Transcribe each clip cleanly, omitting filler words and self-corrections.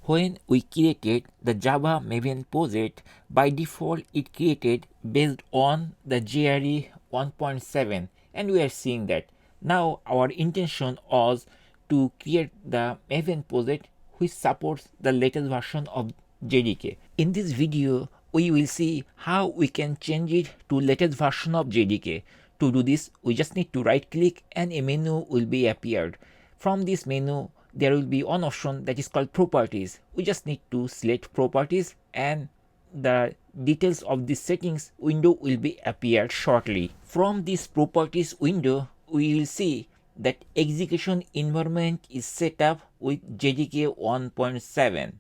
When we created the Java Maven project, by default it created based on the JRE 1.7, and we are seeing that. Now our intention was to create the Maven project which supports the latest version of JDK. In this video, we will see how we can change it to latest version of JDK. To do this, we just need to right click and a menu will be appeared. From this menu, there will be one option that is called properties. We just need to select properties and the details of the settings window will be appeared shortly. From this properties window, we will see that execution environment is set up with JDK 1.7,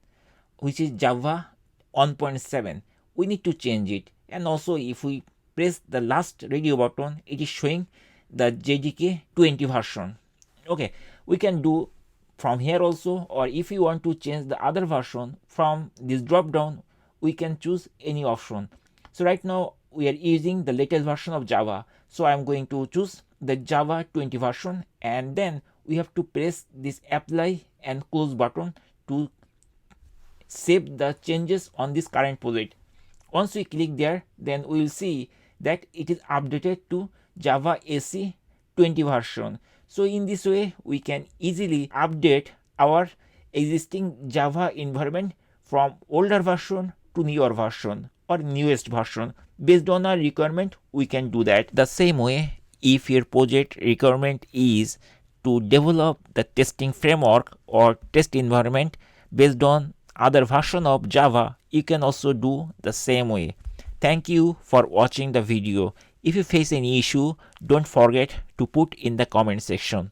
which is Java 1.7. We need to change it, and also if we press the last radio button, it is showing the JDK 20 version. Okay, we can do from here also, or if you want to change the other version, from this drop down we can choose any option. So right now we are using the latest version of Java, so I'm going to choose the Java 20 version, and then we have to press this apply and close button to save the changes on this current project. Once we click there, then we will see that it is updated to Java AC 20 version. So in this way, we can easily update our existing Java environment from older version to newer version or newest version. Based on our requirement, we can do that. The same way, if your project requirement is to develop the testing framework or test environment based on other version of Java, you can also do the same way. Thank you for watching the video. If you face any issue, don't forget to put in the comment section.